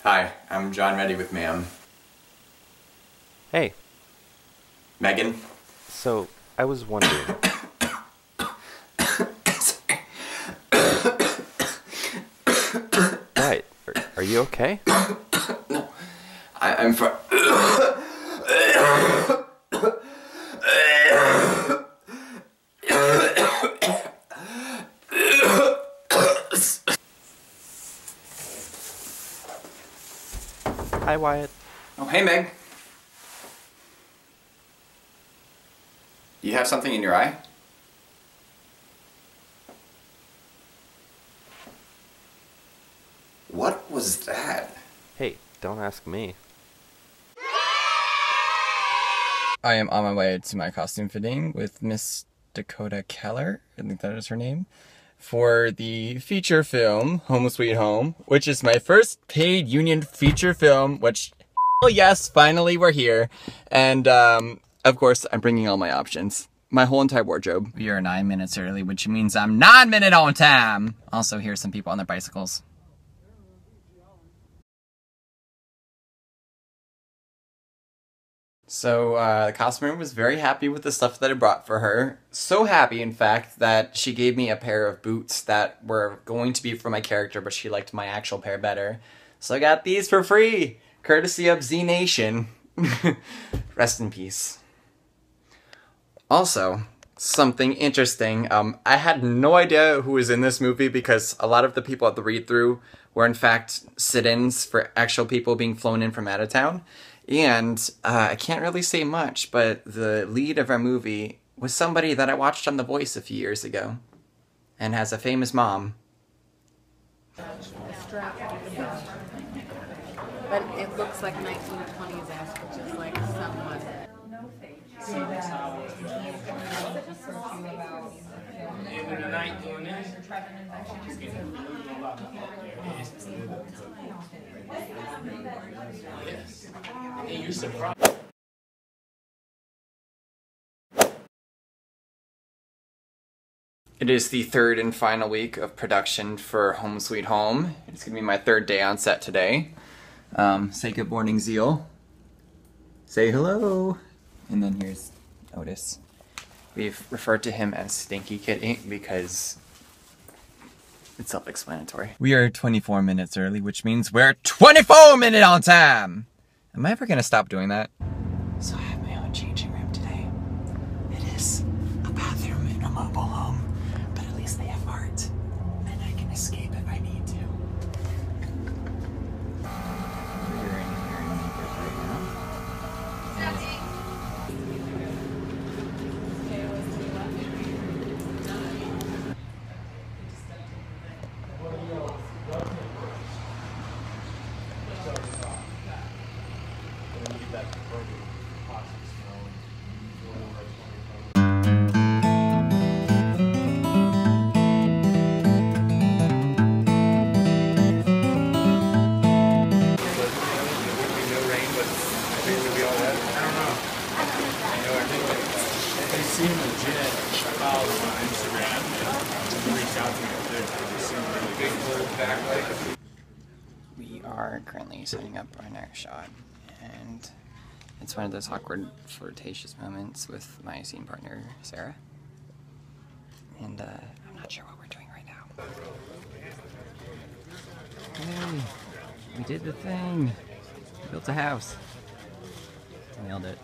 Hi, I'm John Reddy with Ma'am. Hey. Megan? So, I was wondering. What? Are you okay? No. I'm fine. Hi, Wyatt. Oh, hey, Meg. You have something in your eye? What was that? Hey, don't ask me. I am on my way to my costume fitting with Miss Dakota Keller, I think that is her name, for the feature film Home Sweet Home, which is my first paid union feature film, which, oh yes, finally we're here. And of course, I'm bringing all my options. My whole entire wardrobe. We are 9 minutes early, which means I'm 9 minutes on time. Also, here's some people on their bicycles. So, the costumer was very happy with the stuff that I brought for her. So happy, in fact, that she gave me a pair of boots that were going to be for my character, but she liked my actual pair better. So I got these for free, courtesy of Z Nation. Rest in peace. Also, something interesting. I had no idea who was in this movie because a lot of the people at the read-through were in fact sit-ins for actual people being flown in from out of town. And I can't really say much, but the lead of our movie was somebody that I watched on The Voice a few years ago and has a famous mom. But it looks like 1920s-esque, which is like somewhat. It is the third and final week of production for Home Sweet Home. It's gonna be my third day on set today. Say good morning, Zeal. Say hello. And then here's Otis. We've referred to him as Stinky Kitty because it's self-explanatory. We are 24 minutes early, which means we're 24 minutes on time! Am I ever gonna stop doing that? So I have my own changing room today. It is a bathroom in a mobile home, but at least they have art, and I can escape if I need to. We're in here in makeup right now. They seem legit. Follow them on Instagram and reach out to me if they seem really good. We are currently setting up our next shot, and it's one of those awkward, flirtatious moments with my scene partner, Sarah. And I'm not sure what we're doing right now. Hey, we did the thing. We built a house. Nailed it.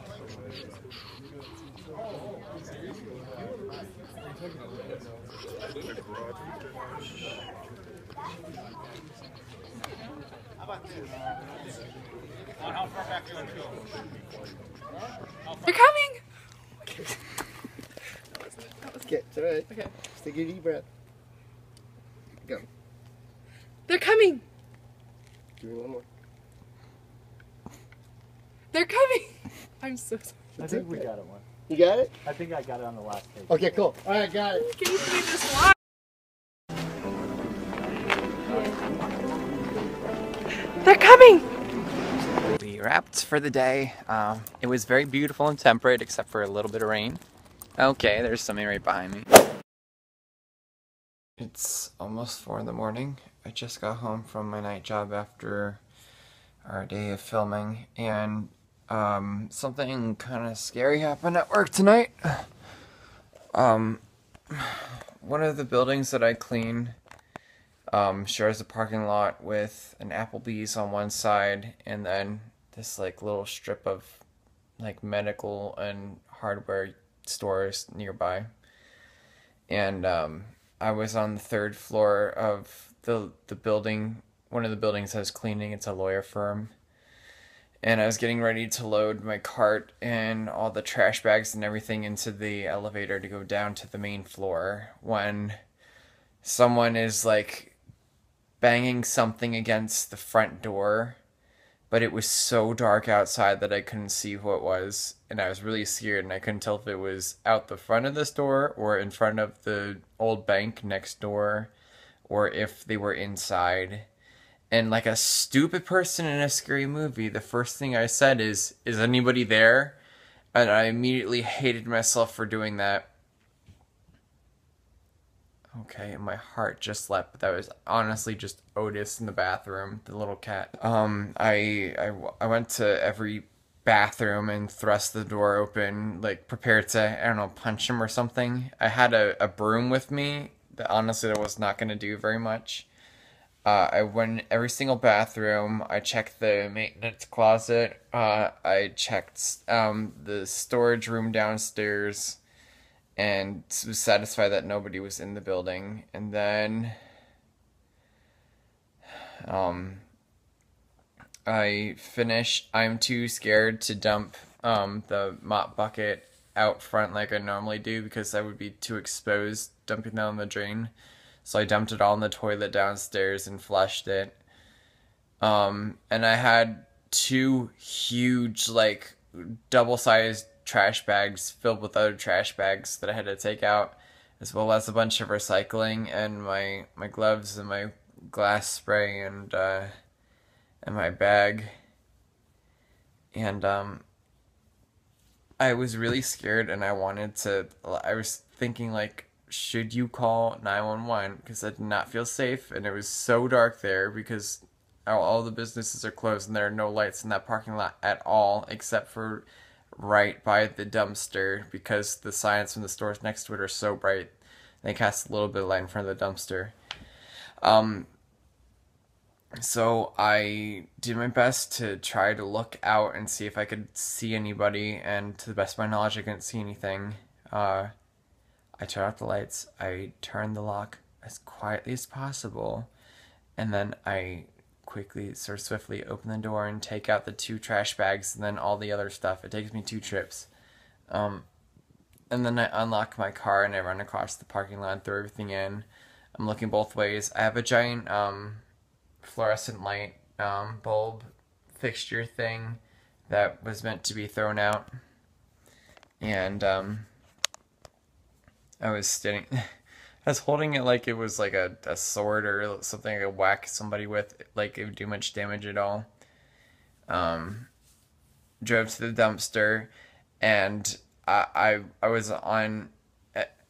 They're coming! Okay, it's alright. Okay. Just take a deep breath. Go. They're coming! Give me one more. They're coming! I'm so sorry. I think we got it one. You got it? I think I got it on the last page. Okay, cool. Alright, got it. Can you see this line? They're coming! We wrapped for the day. It was very beautiful and temperate, except for a little bit of rain. Okay, there's somebody right behind me. It's almost 4 in the morning. I just got home from my night job after our day of filming, and something kind of scary happened at work tonight. One of the buildings that I clean shares a parking lot with an Applebee's on one side, and then this like little strip of like medical and hardware stores nearby. And I was on the third floor of the building, one of the buildings I was cleaning. It's a lawyer firm. And I was getting ready to load my cart and all the trash bags and everything into the elevator to go down to the main floor when someone is like banging something against the front door, but it was so dark outside that I couldn't see who it was, and I was really scared, and I couldn't tell if it was out the front of the store or in front of the old bank next door, or if they were inside. And like a stupid person in a scary movie, the first thing I said is anybody there? And I immediately hated myself for doing that. Okay, and my heart just leapt, but that was honestly just Otis in the bathroom, the little cat. I went to every bathroom and thrust the door open, like prepared to, I don't know, punch him or something. I had a broom with me that honestly I was not going to do very much. I went in every single bathroom. I checked the maintenance closet. I checked the storage room downstairs, and was satisfied that nobody was in the building. And then I finished. I'm too scared to dump the mop bucket out front like I normally do because I would be too exposed dumping down the drain. So I dumped it all in the toilet downstairs and flushed it. And I had 2 huge, like, double-sized trash bags filled with other trash bags that I had to take out, as well as a bunch of recycling and my gloves and my glass spray and my bag. And I was really scared, and I was thinking, like, should you call 911? Because I did not feel safe, and it was so dark there because all the businesses are closed and there are no lights in that parking lot at all, except for right by the dumpster, because the signs from the stores next to it are so bright they cast a little bit of light in front of the dumpster. So I did my best to try to look out and see if I could see anybody, and to the best of my knowledge I couldn't see anything. I turned off the lights, I turned the lock as quietly as possible, and then I quickly, sort of swiftly open the door and take out the 2 trash bags and then all the other stuff. It takes me 2 trips. And then I unlock my car and I run across the parking lot and throw everything in. I'm looking both ways. I have a giant fluorescent light bulb fixture thing that was meant to be thrown out. And I was holding it like it was like a sword or something I could whack somebody with, like it would do much damage at all. Drove to the dumpster, and I was on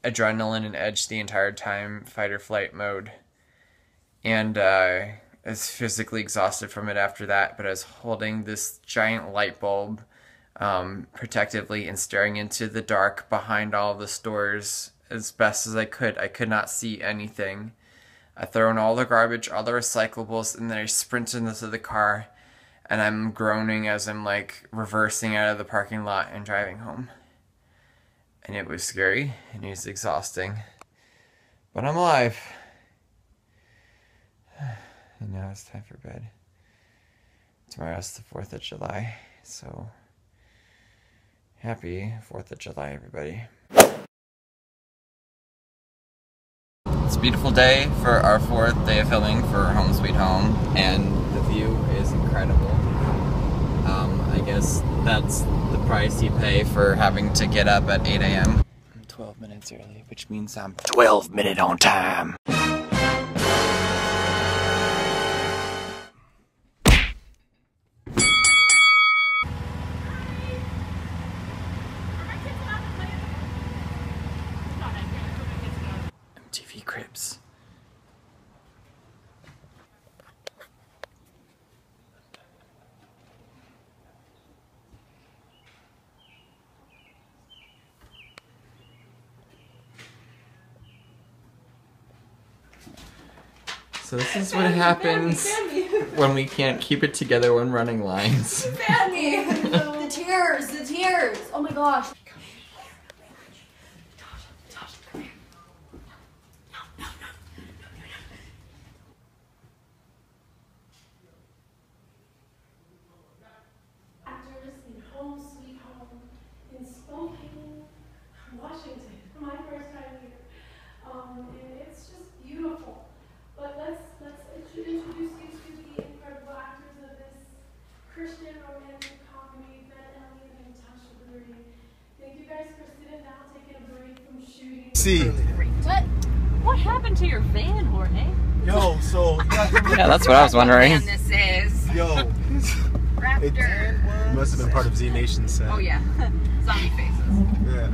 adrenaline and edge the entire time, fight or flight mode. And I was physically exhausted from it after that, but I was holding this giant light bulb protectively and staring into the dark behind all the stores as best as I could. I could not see anything. I throw in all the garbage, all the recyclables, and then I sprint into the car, and I'm groaning as I'm like reversing out of the parking lot and driving home. And it was scary, and it was exhausting. But I'm alive. And now it's time for bed. Tomorrow's the 4th of July, so happy 4th of July, everybody. It's a beautiful day for our 4th day of filming for Home Sweet Home, and the view is incredible. I guess that's the price you pay for having to get up at 8 a.m. I'm 12 minutes early, which means I'm 12 minutes on time. MTV Cribs. So this is what happens when we can't keep it together when running lines. Fan me! The tears! The tears! Oh my gosh. After listening Home Sweet Home in Spokane, Washington, my first time here. And it's just beautiful. But let's introduce you to the incredible actors of this Christian romantic comedy, Ben Elliott and Tasha Brewery. Thank you guys for sitting down, taking a break from shooting. See. What happened to your van, Jorge? Yo, so Yeah, that's what I was wondering. This is yo, Raptor. must have been part of Z Nation's set. Oh yeah, zombie faces. Yeah.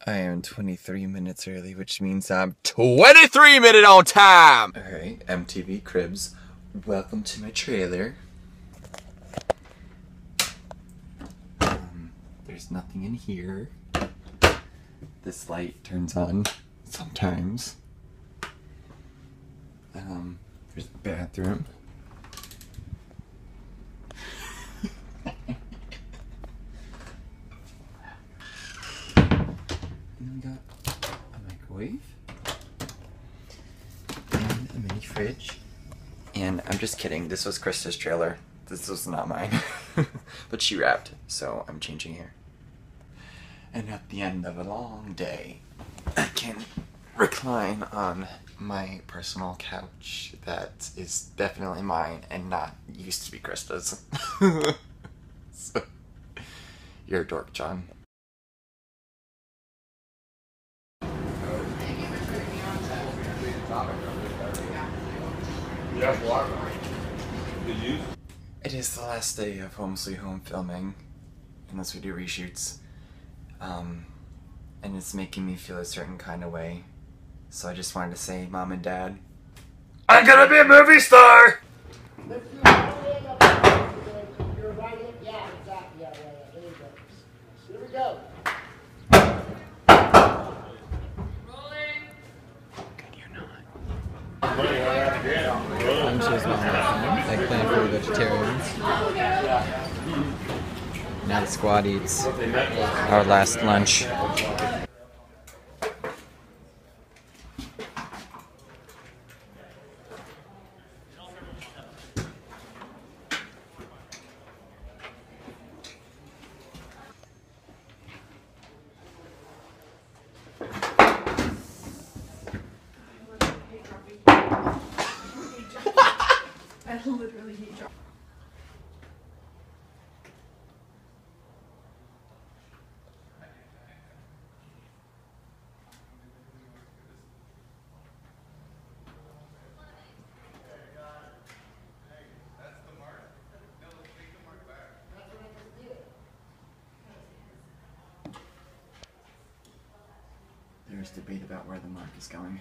I am 23 minutes early, which means I'm 23 minutes on time! Alright, MTV Cribs, welcome to my trailer. There's nothing in here. This light turns on sometimes. There's the bathroom. And then we got a microwave and a mini fridge. And I'm just kidding, this was Krista's trailer. This was not mine. But she wrapped, so I'm changing here. And at the end of a long day, I can recline on my personal couch that is definitely mine and not used to be Krista's. So, you're a dork, John. It is the last day of Home Sweet Home filming, unless we do reshoots. And it's making me feel a certain kind of way. So I just wanted to say, Mom and Dad, I'm gonna be a movie star! Lift your leg up. You're right in. Yeah, exactly. Yeah, there you go. Here we go. Good, you're not. I'm choosing like plan for the vegetarians. Now the squad eats our last lunch. I literally hate dropping. There's debate about where the mark is going.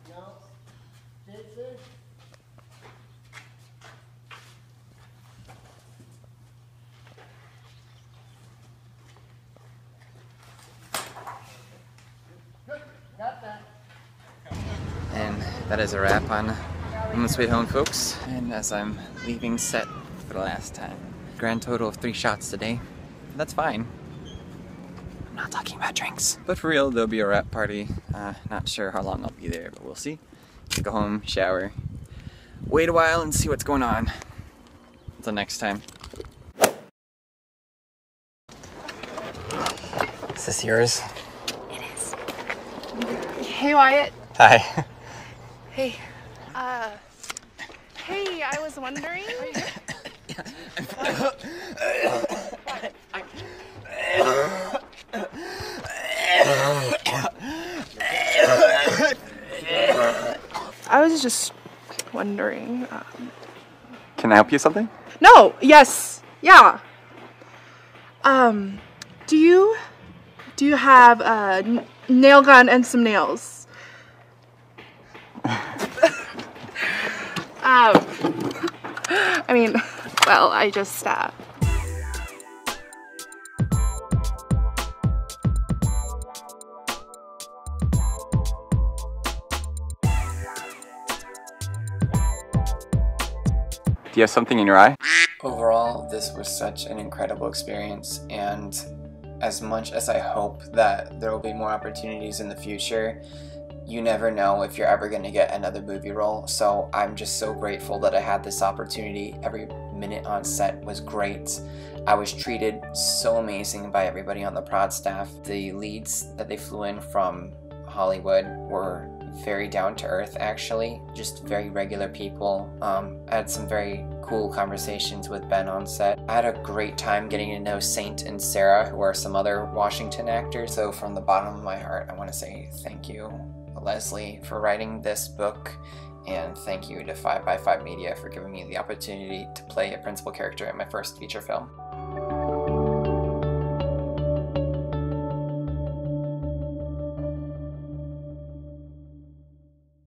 No. Jason. Good. Got that. And that is a wrap on Home Sweet Home, folks. And as I'm leaving set for the last time, grand total of 3 shots today. That's fine. I'm not talking about drinks. But for real, there'll be a wrap party. Not sure how long I'll be there, but we'll see. Go home, shower, wait a while, and see what's going on. Until next time. Is this yours? It is. Hey, Wyatt. Hi. Hey. Hey, I was wondering. I was just wondering. Can I help you with something? No. Yes. Yeah. Do you have a nail gun and some nails? I mean, well, I just, Do you have something in your eye? Overall, this was such an incredible experience, and as much as I hope that there will be more opportunities in the future, you never know if you're ever going to get another movie role, so I'm just so grateful that I had this opportunity. Every minute on set was great. I was treated so amazing by everybody on the prod staff. The leads that they flew in from Hollywood were very down to earth, actually, just very regular people. I had some very cool conversations with Ben on set. I had a great time getting to know Saint and Sarah, who are some other Washington actors. So from the bottom of my heart, I want to say thank you, Leslie, for writing this book, and thank you to 5x5 Media for giving me the opportunity to play a principal character in my first feature film.